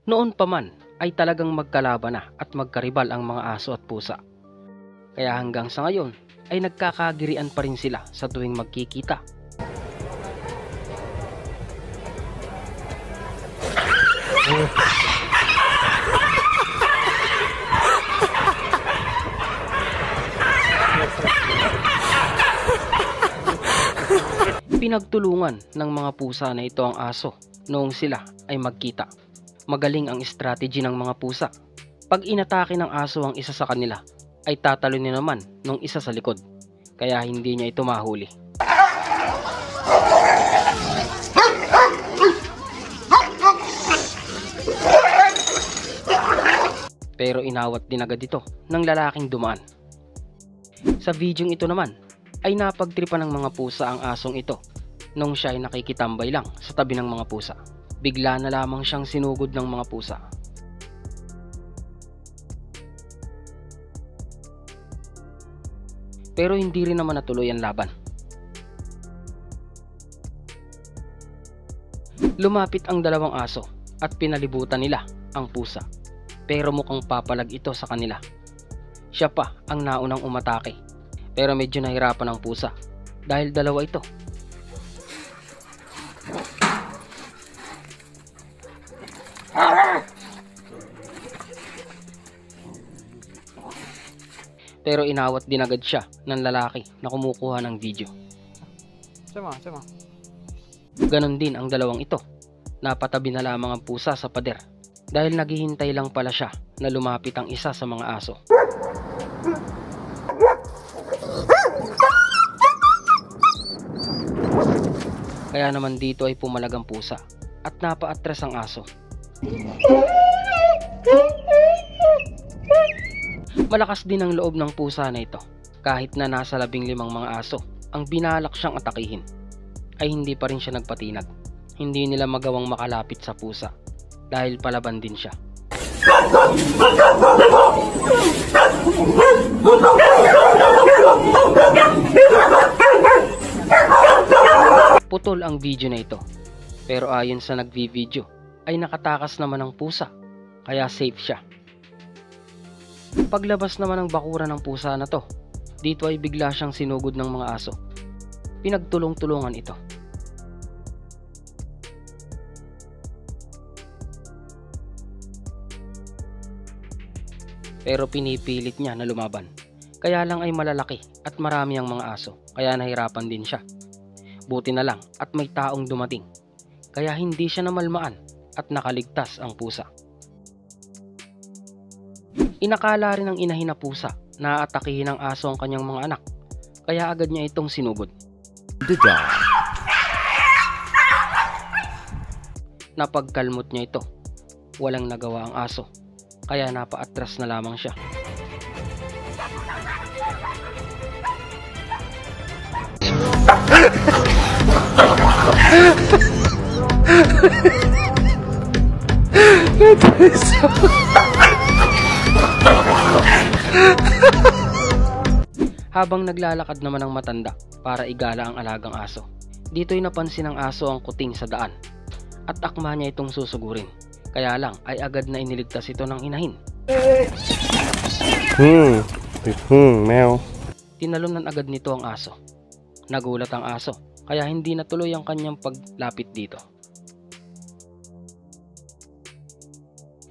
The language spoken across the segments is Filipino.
Noon pa man ay talagang magkalaban na at magkaribal ang mga aso at pusa. Kaya hanggang sa ngayon ay nagkakagirian pa rin sila sa tuwing magkikita. Pinagtulungan ng mga pusa na ito ang aso noong sila ay magkita. Magaling ang strategy ng mga pusa. Pag inatake ng aso ang isa sa kanila, ay tatalunin naman ng isa sa likod. Kaya hindi niya ito mahuli. Pero inawat din agad ito ng lalaking dumaan. Sa videong ito naman, ay napagtripan ng mga pusa ang asong ito nung siya ay nakikitambay lang sa tabi ng mga pusa. Bigla na lamang siyang sinugod ng mga pusa. Pero hindi rin naman natuloy ang laban. Lumapit ang dalawang aso at pinalibutan nila ang pusa. Pero mukhang papalag ito sa kanila. Siya pa ang naunang umatake. Pero medyo nahirapan ang pusa dahil dalawa ito. Pero inawat din agad siya ng lalaki na kumukuha ng video. Sama. Ganon din ang dalawang ito. Napatabi na lamang ang pusa sa pader dahil naghihintay lang pala siya na lumapit ang isa sa mga aso. Kaya naman dito ay pumalag ang pusa at napaatras ang aso. Malakas din ang loob ng pusa na ito. Kahit na nasa 15 mga aso ang binalak siyang atakihin, ay hindi pa rin siya nagpatinag. Hindi nila magawang makalapit sa pusa dahil palaban din siya. Putol ang video na ito. Pero ayon sa nagvi-video ay nakatakas naman ang pusa, kaya safe siya. Paglabas naman ng bakuran ng pusa na to, dito ay bigla siyang sinugod ng mga aso. Pinagtulong-tulungan ito. Pero pinipilit niya na lumaban. Kaya lang ay malalaki at marami ang mga aso, kaya nahirapan din siya. Buti na lang at may taong dumating, kaya hindi siya namalmaan at nakaligtas ang pusa. Inakala rin ng inahin na pusa na atakihin ng aso ang kanyang mga anak, kaya agad niya itong sinugod. Napagkalmot niya ito, walang nagawa ang aso, kaya napaatras na lamang siya. Habang naglalakad naman ang matanda para igala ang alagang aso, dito'y napansin ng aso ang kuting sa daan at akma niya itong susugurin. Kaya lang ay agad na iniligtas ito ng inahin. Meow. Tinalunan agad nito ang aso. Nagulat ang aso kaya hindi natuloy ang kanyang paglapit dito.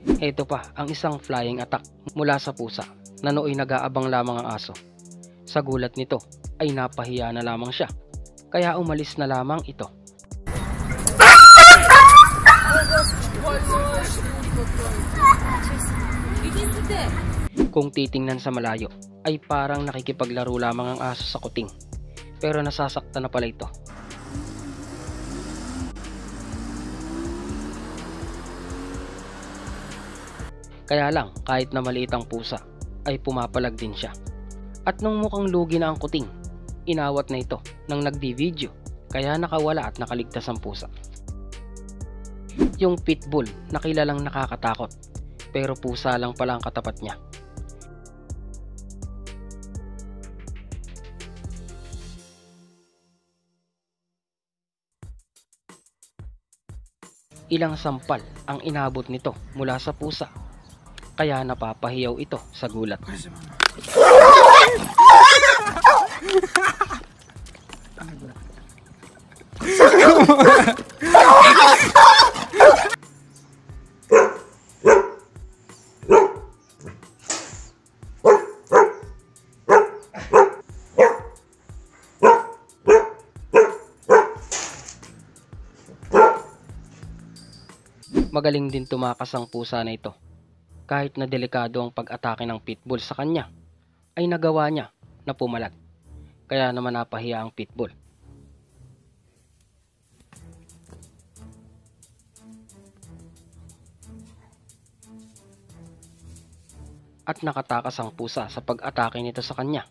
Ito pa ang isang flying attack mula sa pusa na nooy nag-aabang lamang ang aso. Sa gulat nito ay napahiya na lamang siya, kaya umalis na lamang ito. Kung titingnan sa malayo ay parang nakikipaglaro lamang ang aso sa kuting, pero nasasaktan na pala ito. Kaya lang kahit na maliit ang pusa ay pumapalag din siya. At nung mukhang lugi na ang kuting, inawat na ito ng nagbi-video, kaya nakawala at nakaligtas ang pusa. Yung pitbull na kilalang nakakatakot, pero pusa lang pala ang katapat niya. Ilang sampal ang inabot nito mula sa pusa, kaya napapahiyaw ito sa gulat. Magaling din tumakas ang pusa na ito. Kahit na delikado ang pag-atake ng pitbull sa kanya, ay nagawa niya na pumalag. Kaya naman napahiya ang pitbull. At nakatakas ang pusa sa pag-atake nito sa kanya.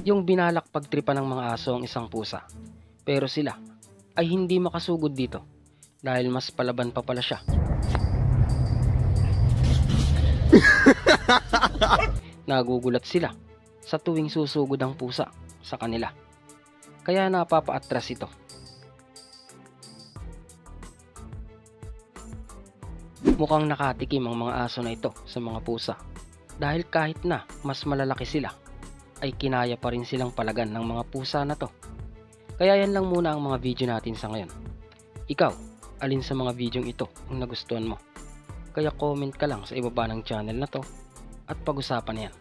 Yung binalak pagtripa ng mga aso ang isang pusa, pero sila ay hindi makasugod dito dahil mas palaban pa pala siya. Nagugulat sila sa tuwing susugod ang pusa sa kanila, kaya napapaatras ito. Mukhang nakatikim ang mga aso na ito sa mga pusa dahil kahit na mas malalaki sila, ay kinaya pa rin silang palagan ng mga pusa na to. Kaya yan lang muna ang mga video natin sa ngayon. Ikaw, alin sa mga videong ito ang nagustuhan mo? Kaya comment ka lang sa ibaba ng channel na to at pag-usapan yan.